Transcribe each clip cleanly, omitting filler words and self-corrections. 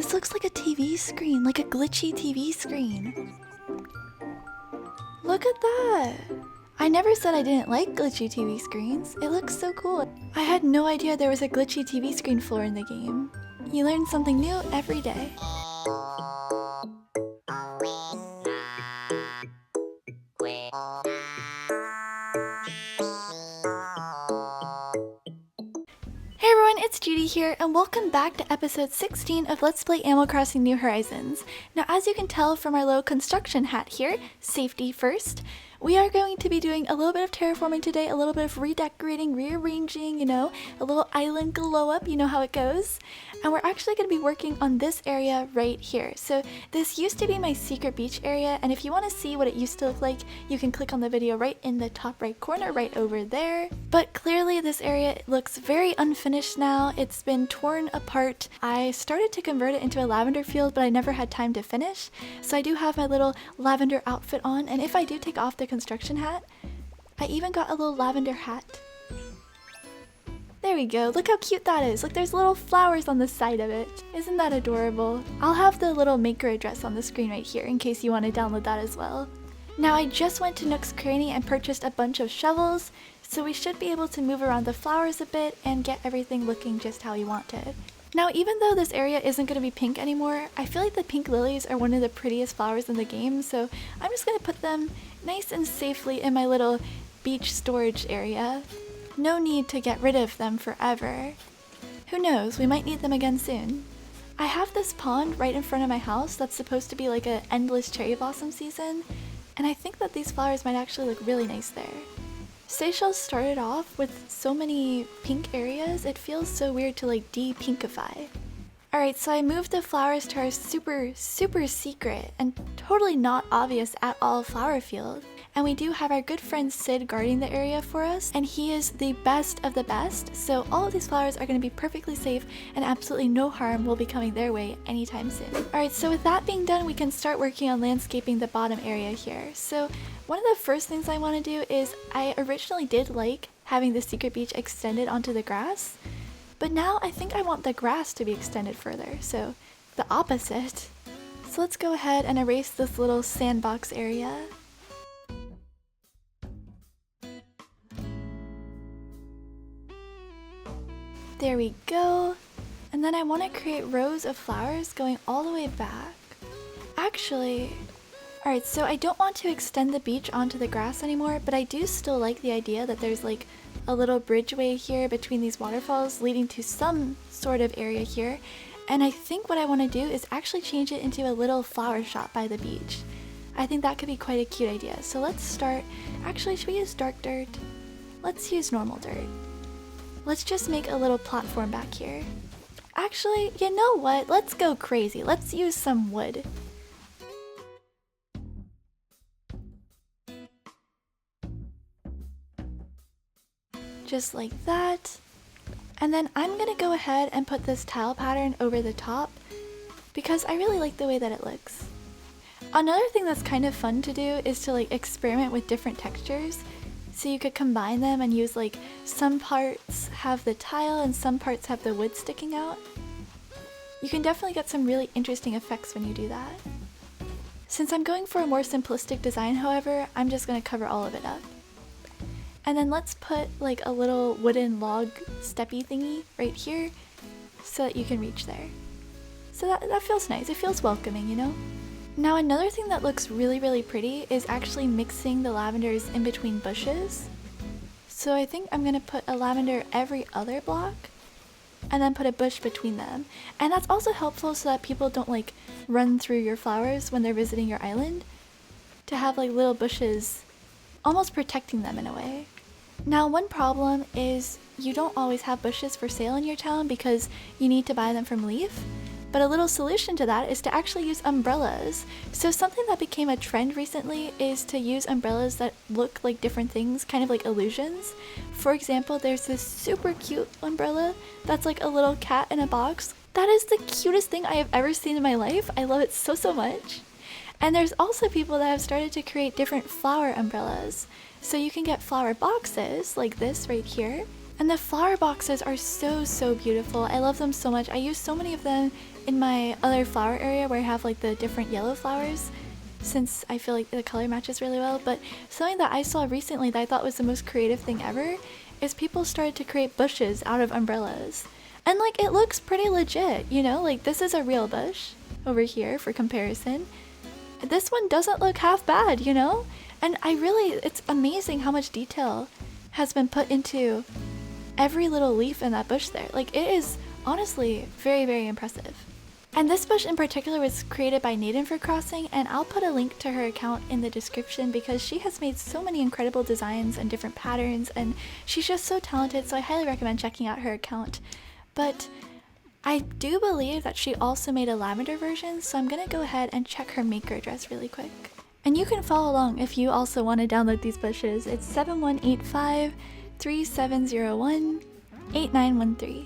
This looks like a TV screen, like a glitchy TV screen. Look at that! I never said I didn't like glitchy TV screens. It looks so cool. I had no idea there was a glitchy TV screen floor in the game. You learn something new every day. Hey everyone, it's Judi here, and welcome back to episode 16 of Let's Play Animal Crossing New Horizons. Now, as you can tell from our little construction hat here, safety first, we are going to be doing a little bit of terraforming today, a little bit of redecorating, rearranging, you know, a little island glow up, you know how it goes. And we're actually going to be working on this area right here. So this used to be my secret beach area, and if you want to see what it used to look like, you can click on the video right in the top right corner, right over there. But clearly this area looks very unfinished now. It's been torn apart. I started to convert it into a lavender field, but I never had time to finish. So I do have my little lavender outfit on, and if I do take off the construction hat, I even got a little lavender hat. There we go. Look how cute that is. Look, there's little flowers on the side of it. Isn't that adorable? I'll have the little maker address on the screen right here in case you want to download that as well. Now, I just went to Nook's Cranny and purchased a bunch of shovels, so we should be able to move around the flowers a bit and get everything looking just how we want it. Now, even though this area isn't going to be pink anymore, I feel like the pink lilies are one of the prettiest flowers in the game, so I'm just going to put them nice and safely in my little beach storage area. No need to get rid of them forever. Who knows, we might need them again soon. I have this pond right in front of my house that's supposed to be like an endless cherry blossom season, and I think that these flowers might actually look really nice there. Seychelles started off with so many pink areas, it feels so weird to like de-pinkify. Alright, so I moved the flowers to our super secret and totally not obvious at all flower field. And we do have our good friend Sid guarding the area for us, and he is the best of the best, so all of these flowers are going to be perfectly safe and absolutely no harm will be coming their way anytime soon. Alright, so with that being done, we can start working on landscaping the bottom area here. So one of the first things I want to do is, I originally did like having the secret beach extended onto the grass, but now I think I want the grass to be extended further, so the opposite. So let's go ahead and erase this little sandbox area. There we go. And then I want to create rows of flowers going all the way back. Actually, alright, so I don't want to extend the beach onto the grass anymore, but I do still like the idea that there's like a little bridgeway here between these waterfalls leading to some sort of area here. And I think what I want to do is actually change it into a little flower shop by the beach. I think that could be quite a cute idea. So let's start. Actually, should we use dark dirt? Let's use normal dirt. Let's just make a little platform back here. Actually, you know what? Let's go crazy. Let's use some wood. Just like that. And then I'm gonna go ahead and put this tile pattern over the top because I really like the way that it looks. Another thing that's kind of fun to do is to like experiment with different textures. So you could combine them and use like some parts have the tile and some parts have the wood sticking out. You can definitely get some really interesting effects when you do that. Since I'm going for a more simplistic design, however, I'm just going to cover all of it up. And then let's put like a little wooden log steppy thingy right here so that you can reach there. So that feels nice. It feels welcoming, you know? Now another thing that looks really pretty is actually mixing the lavenders in between bushes. So I think I'm going to put a lavender every other block and then put a bush between them. And that's also helpful so that people don't like run through your flowers when they're visiting your island, to have like little bushes almost protecting them in a way. Now one problem is you don't always have bushes for sale in your town because you need to buy them from Leaf. But a little solution to that is to actually use umbrellas. So something that became a trend recently is to use umbrellas that look like different things, kind of like illusions. For example, there's this super cute umbrella that's like a little cat in a box. That is the cutest thing I have ever seen in my life. I love it so much. And there's also people that have started to create different flower umbrellas. So you can get flower boxes like this right here, And the flower boxes are so beautiful. I love them so much. I use so many of them in my other flower area where I have like the different yellow flowers, since I feel like the color matches really well. But something that I saw recently that I thought was the most creative thing ever is people started to create bushes out of umbrellas. And like it looks pretty legit, you know? Like this is a real bush over here for comparison. This one doesn't look half bad, you know? And it's amazing how much detail has been put into every little leaf in that bush there. Like it is honestly very impressive. And this bush in particular was created by Naden for Crossing, and I'll put a link to her account in the description because she has made so many incredible designs and different patterns, and she's just so talented, so I highly recommend checking out her account. But I do believe that she also made a lavender version, so I'm gonna go ahead and check her maker address really quick. And you can follow along if you also want to download these bushes. It's 7185-3701-8913.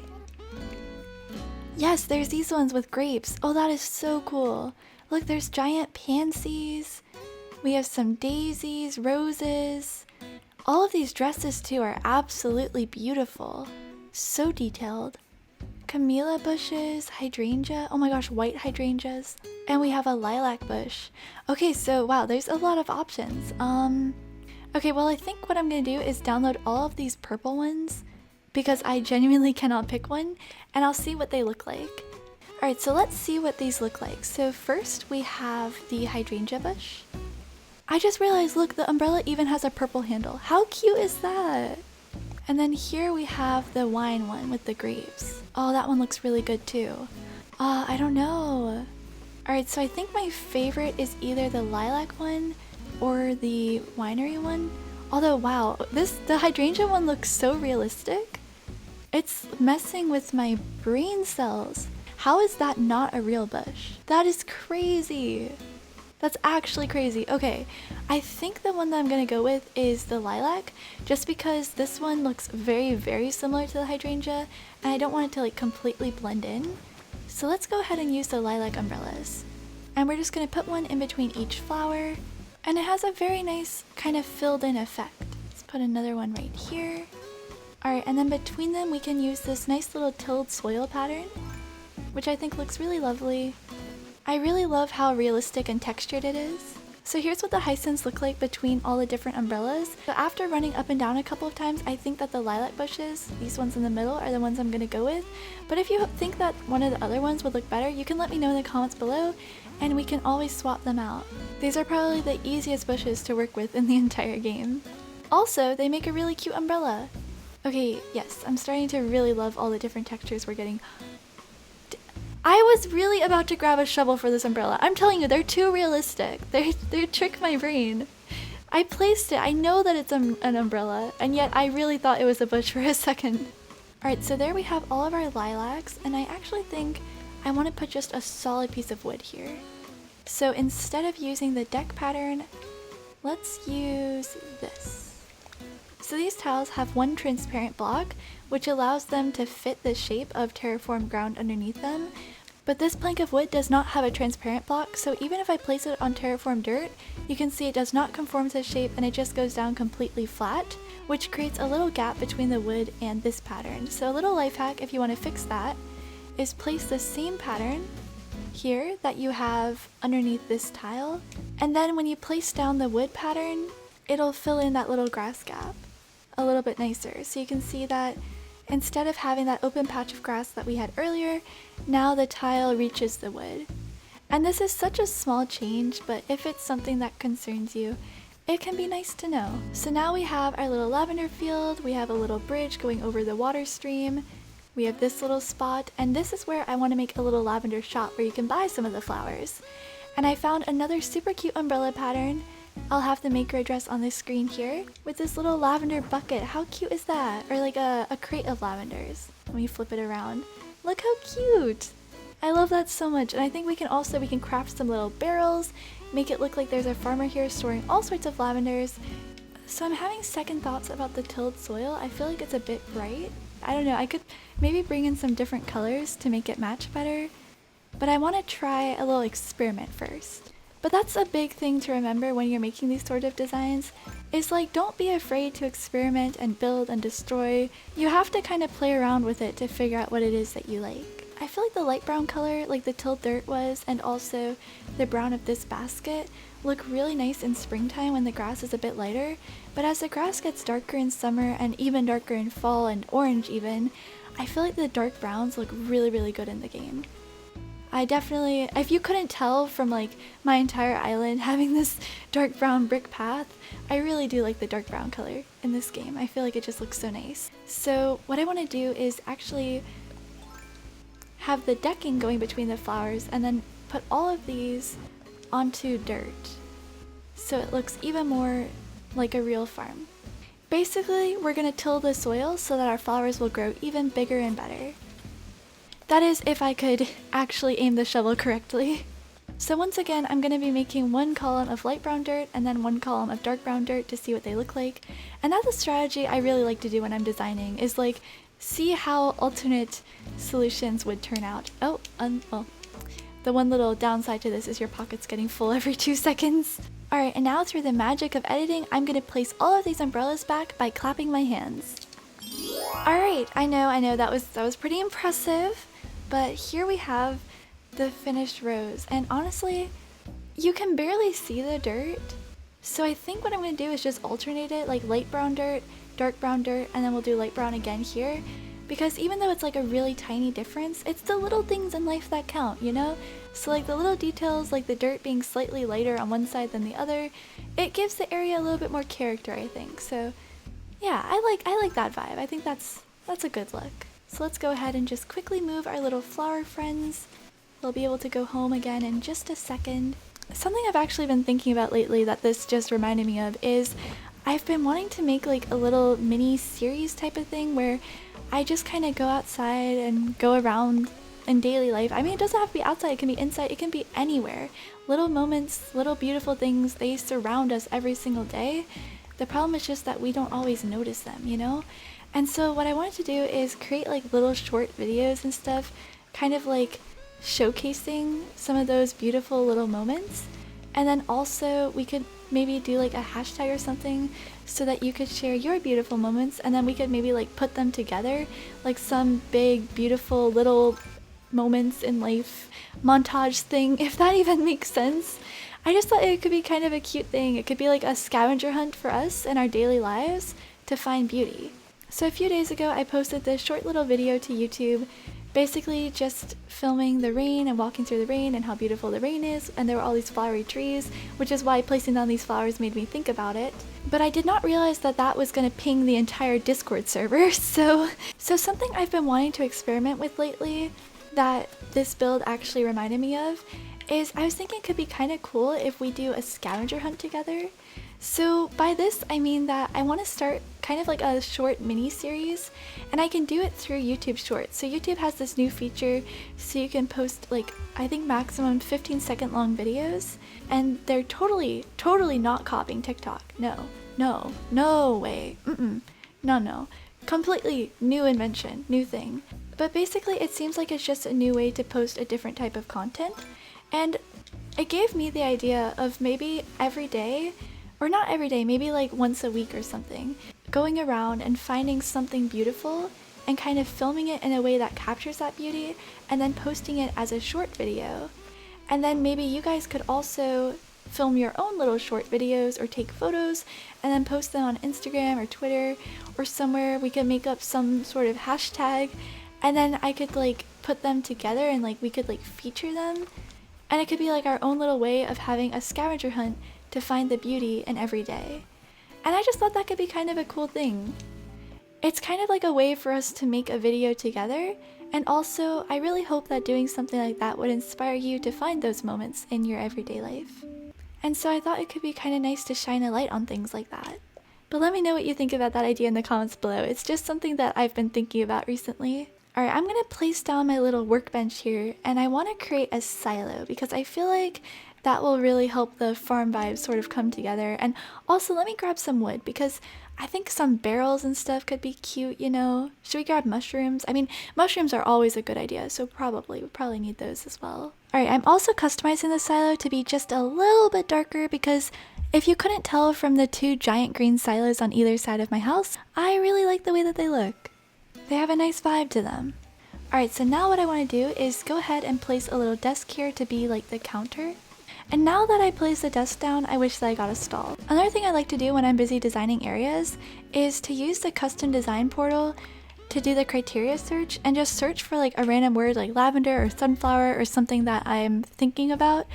Yes, there's these ones with grapes. Oh, that is so cool. Look, there's giant pansies. We have some daisies, roses. All of these dresses too are absolutely beautiful. So detailed. Camellia bushes, hydrangea. Oh my gosh, white hydrangeas. And we have a lilac bush. Okay, so wow, there's a lot of options. Okay, well I think what I'm gonna do is download all of these purple ones because I genuinely cannot pick one, and I'll see what they look like. Alright, so let's see what these look like. So first we have the hydrangea bush. I just realized, look, the umbrella even has a purple handle. How cute is that? And then here we have the wine one with the grapes. Oh, that one looks really good too. I don't know. Alright, so I think my favorite is either the lilac one or the winery one. Although, wow, the hydrangea one looks so realistic. It's messing with my brain cells. How is that not a real bush? That is crazy. That's actually crazy. Okay, I think the one that I'm gonna go with is the lilac, just because this one looks very similar to the hydrangea, and I don't want it to like completely blend in. So let's go ahead and use the lilac umbrellas. And we're just gonna put one in between each flower, and it has a very nice kind of filled in effect. Let's put another one right here. Alright, and then between them we can use this nice little tilled soil pattern, which I think looks really lovely. I really love how realistic and textured it is. So here's what the hyacinths look like between all the different umbrellas. So after running up and down a couple of times, I think that the lilac bushes, these ones in the middle, are the ones I'm gonna go with. But if you think that one of the other ones would look better, you can let me know in the comments below, and we can always swap them out. These are probably the easiest bushes to work with in the entire game. Also, they make a really cute umbrella. Okay, yes, I'm starting to really love all the different textures we're getting. I was really about to grab a shovel for this umbrella. I'm telling you, they're too realistic. They trick my brain. I placed it. I know that it's an umbrella, and yet I really thought it was a bush for a second. Alright, so there we have all of our lilacs, and I actually think I want to put just a solid piece of wood here. So instead of using the deck pattern, let's use this. So these tiles have one transparent block, which allows them to fit the shape of terraformed ground underneath them. But this plank of wood does not have a transparent block, so even if I place it on terraformed dirt, you can see it does not conform to the shape and it just goes down completely flat, which creates a little gap between the wood and this pattern. So a little life hack if you want to fix that is place the same pattern here that you have underneath this tile, and then when you place down the wood pattern, it'll fill in that little grass gap a little bit nicer. So you can see that instead of having that open patch of grass that we had earlier, now the tile reaches the wood. And this is such a small change, but if it's something that concerns you, it can be nice to know. So now we have our little lavender field, we have a little bridge going over the water stream, we have this little spot, and this is where I want to make a little lavender shop where you can buy some of the flowers. And I found another super cute umbrella pattern. I'll have the maker address on this screen here with this little lavender bucket. How cute is that? Or like a crate of lavenders. Let me flip it around. Look how cute! I love that so much, and I think we can craft some little barrels, make it look like there's a farmer here storing all sorts of lavenders. So I'm having second thoughts about the tilled soil. I feel like it's a bit bright. I don't know, I could maybe bring in some different colors to make it match better, but I want to try a little experiment first. But that's a big thing to remember when you're making these sort of designs, is like, don't be afraid to experiment and build and destroy. You have to kind of play around with it to figure out what it is that you like. I feel like the light brown color, like the teal dirt was, and also the brown of this basket, look really nice in springtime when the grass is a bit lighter, but as the grass gets darker in summer and even darker in fall and orange even, I feel like the dark browns look really, really good in the game. I definitely, if you couldn't tell from like my entire island having this dark brown brick path, I really do like the dark brown color in this game. I feel like it just looks so nice. So what I want to do is actually have the decking going between the flowers and then put all of these onto dirt so it looks even more like a real farm. Basically, we're going to till the soil so that our flowers will grow even bigger and better. That is, if I could actually aim the shovel correctly. So once again, I'm going to be making one column of light brown dirt and then one column of dark brown dirt to see what they look like. And that's a strategy I really like to do when I'm designing, is like see how alternate solutions would turn out. Oh, the one little downside to this is your pocket's getting full every 2 seconds. Alright, and now through the magic of editing, I'm going to place all of these umbrellas back by clapping my hands. Alright, I know, that was pretty impressive. But here we have the finished rows, and honestly, you can barely see the dirt. So I think what I'm going to do is just alternate it, like light brown dirt, dark brown dirt, and then we'll do light brown again here. Because even though it's like a really tiny difference, it's the little things in life that count, you know? So like the little details, like the dirt being slightly lighter on one side than the other, it gives the area a little bit more character, I think. So yeah, I like that vibe. I think that's a good look. So let's go ahead and just quickly move our little flower friends. They'll be able to go home again in just a second. Something I've actually been thinking about lately that this just reminded me of is I've been wanting to make like a little mini series type of thing where I just kind of go outside and go around in daily life. I mean, it doesn't have to be outside, it can be inside, it can be anywhere. Little moments, little beautiful things, they surround us every single day. The problem is just that we don't always notice them, you know? And so what I wanted to do is create like little short videos and stuff, kind of like showcasing some of those beautiful little moments. And then also we could maybe do like a hashtag or something so that you could share your beautiful moments, and then we could maybe like put them together, like some big beautiful little moments in life montage thing, if that even makes sense. I just thought it could be kind of a cute thing. It could be like a scavenger hunt for us in our daily lives to find beauty. So a few days ago I posted this short little video to YouTube, basically just filming the rain and walking through the rain and how beautiful the rain is, and there were all these flowery trees, which is why placing down these flowers made me think about it. But I did not realize that that was going to ping the entire Discord server, so something I've been wanting to experiment with lately that this build actually reminded me of is I was thinking it could be kind of cool if we do a scavenger hunt together. So by this I mean that I want to start kind of like a short mini series, and I can do it through YouTube Shorts. So YouTube has this new feature so you can post like I think maximum 15-second long videos, and they're totally not copying TikTok. No way. No. Completely new invention, new thing. But basically it seems like it's just a new way to post a different type of content, and it gave me the idea of maybe every day, or not every day, maybe like once a week or something, going around and finding something beautiful and kind of filming it in a way that captures that beauty and then posting it as a short video. And then maybe you guys could also film your own little short videos or take photos and then post them on Instagram or Twitter or somewhere. We could make up some sort of hashtag, and then I could like put them together and like we could like feature them, and it could be like our own little way of having a scavenger hunt to find the beauty in every day. And I just thought that could be kind of a cool thing. It's kind of like a way for us to make a video together, and also I really hope that doing something like that would inspire you to find those moments in your everyday life. And so I thought it could be kind of nice to shine a light on things like that. But let me know what you think about that idea in the comments below. It's just something that I've been thinking about recently. Alright, I'm going to place down my little workbench here, and I want to create a silo because I feel like that will really help the farm vibes sort of come together. And also let me grab some wood because I think some barrels and stuff could be cute, you know. Should we grab mushrooms? I mean, mushrooms are always a good idea, so we probably need those as well. Alright, I'm also customizing the silo to be just a little bit darker because If you couldn't tell from the two giant green silos on either side of my house, I really like the way that they look. They have a nice vibe to them. Alright, so now what I want to do is go ahead and place a little desk here to be like the counter. And now that I place the desk down, I wish that I got a stall. Another thing I like to do when I'm busy designing areas is to use the custom design portal to do the criteria search and just search for like a random word like lavender or sunflower or something that I'm thinking about.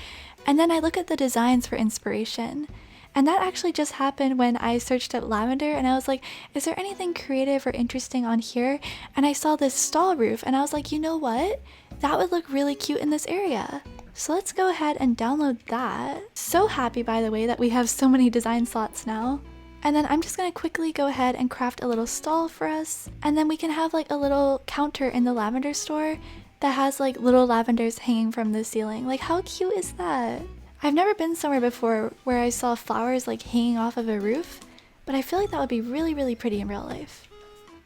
And then I look at the designs for inspiration. And that actually just happened when I searched up lavender and I was like, is there anything creative or interesting on here? And I saw this stall roof and I was like, you know what? That would look really cute in this area. So let's go ahead and download that. So happy, by the way, that we have so many design slots now. And then I'm just gonna quickly go ahead and craft a little stall for us. And then we can have like a little counter in the lavender store that has like little lavenders hanging from the ceiling. Like, how cute is that? I've never been somewhere before where I saw flowers like hanging off of a roof, but I feel like that would be really, really pretty in real life.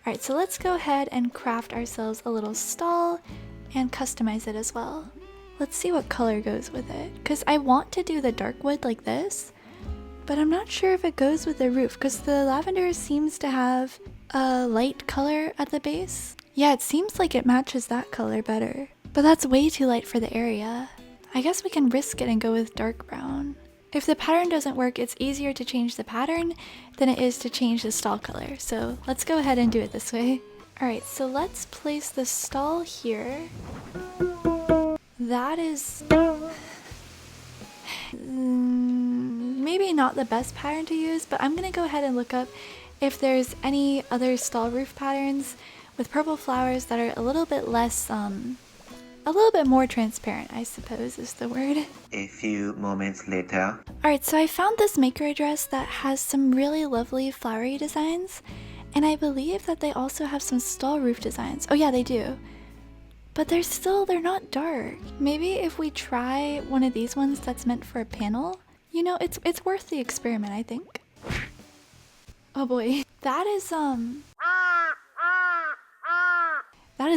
Alright, so let's go ahead and craft ourselves a little stall and customize it as well. Let's see what color goes with it, because I want to do the dark wood like this, but I'm not sure if it goes with the roof, because the lavender seems to have a light color at the base. Yeah, it seems like it matches that color better, but that's way too light for the area. I guess we can risk it and go with dark brown. If the pattern doesn't work, it's easier to change the pattern than it is to change the stall color. So let's go ahead and do it this way. Alright, so let's place the stall here. That is maybe not the best pattern to use, but I'm gonna go ahead and look up if there's any other stall roof patterns with purple flowers that are a little bit less, a little bit more transparent, I suppose is the word. A few moments later. Alright, so I found this maker address that has some really lovely flowery designs, and I believe that they also have some stall roof designs. Oh yeah, they do. But they're not dark. Maybe if we try one of these ones that's meant for a panel, you know, it's worth the experiment, I think. Oh boy, that is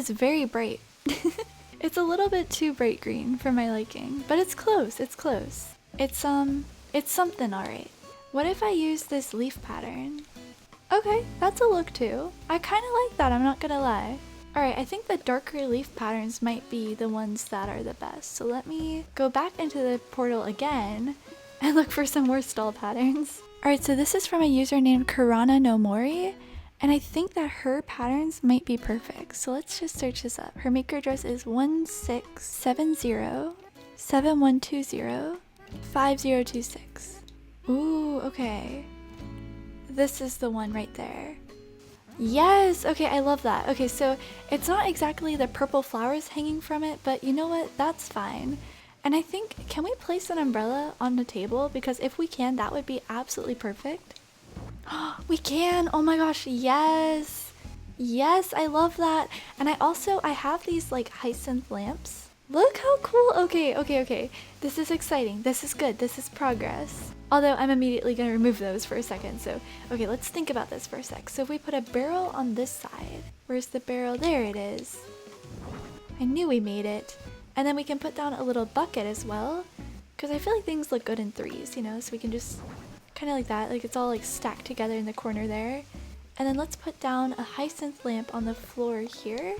very bright. It's a little bit too bright green for my liking, but it's close, it's close. It's something alright. What if I use this leaf pattern? Okay, that's a look too. I kind of like that, I'm not gonna lie. Alright, I think the darker leaf patterns might be the ones that are the best. So let me go back into the portal again and look for some more stall patterns. Alright, so this is from a user named Karana no Mori. And I think that her patterns might be perfect. So let's just search this up. Her maker address is 1670-7120-5026. Ooh, okay. This is the one right there. Yes, okay, I love that. Okay, so it's not exactly the purple flowers hanging from it, but you know what? That's fine. And I think, can we place an umbrella on the table? Because if we can, that would be absolutely perfect. We can! Oh my gosh, yes! Yes, I love that! And I have these like hyacinth lamps. Look how cool! Okay. This is exciting. This is good. This is progress. Although I'm immediately gonna remove those for a second, so okay, let's think about this for a sec. So if we put a barrel on this side, where's the barrel? There it is. I knew we made it. And then we can put down a little bucket as well, because I feel like things look good in threes, you know, so we can just kind of like that, like it's all like stacked together in the corner there. And then let's put down a hyacinth lamp on the floor here.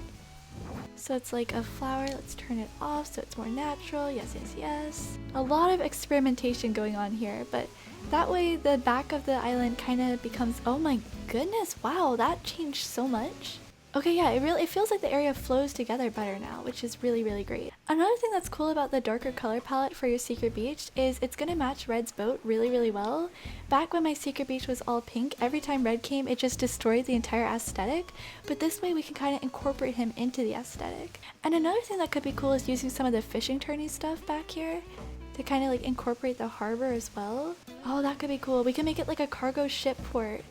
So it's like a flower, let's turn it off so it's more natural. Yes. A lot of experimentation going on here, but that way the back of the island kind of becomes, oh my goodness, wow, that changed so much. Okay, yeah, it feels like the area flows together better now, which is really, really great. Another thing that's cool about the darker color palette for your secret beach is it's gonna match Red's boat really, really well. Back when my secret beach was all pink, every time Red came, it just destroyed the entire aesthetic, but this way we can kind of incorporate him into the aesthetic. And another thing that could be cool is using some of the fishing tourney stuff back here to kind of like incorporate the harbor as well. Oh, that could be cool. We can make it like a cargo ship port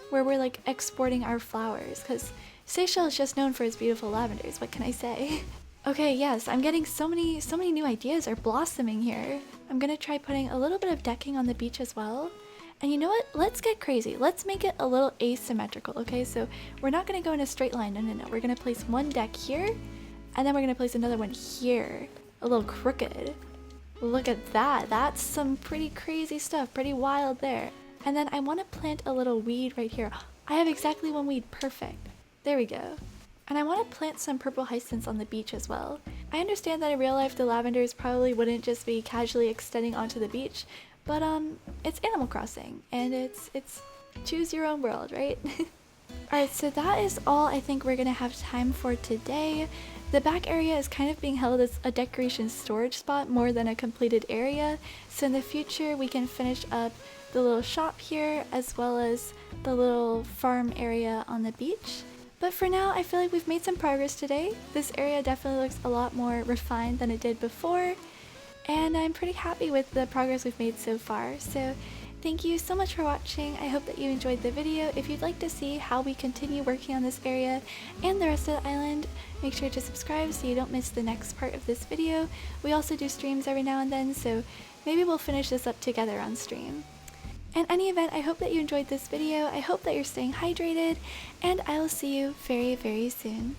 where we're like exporting our flowers, because Seychelles is just known for its beautiful lavenders, what can I say? Okay, yes, I'm getting so many new ideas are blossoming here. I'm gonna try putting a little bit of decking on the beach as well. And you know what? Let's get crazy. Let's make it a little asymmetrical, okay? So we're not gonna go in a straight line, no. We're gonna place one deck here, and then we're gonna place another one here. A little crooked. Look at that. That's some pretty crazy stuff, pretty wild there. And then I want to plant a little weed right here. I have exactly one weed, perfect. There we go. And I want to plant some purple hyacinths on the beach as well. I understand that in real life the lavenders probably wouldn't just be casually extending onto the beach, but it's Animal Crossing and it's choose your own world, right? Alright, so that is all I think we're gonna have time for today. The back area is kind of being held as a decoration storage spot more than a completed area, so in the future we can finish up the little shop here as well as the little farm area on the beach. But for now, I feel like we've made some progress today. This area definitely looks a lot more refined than it did before, and I'm pretty happy with the progress we've made so far. So thank you so much for watching. I hope that you enjoyed the video. If you'd like to see how we continue working on this area and the rest of the island, make sure to subscribe so you don't miss the next part of this video. We also do streams every now and then, so maybe we'll finish this up together on stream. In any event, I hope that you enjoyed this video, I hope that you're staying hydrated, and I will see you very, very soon.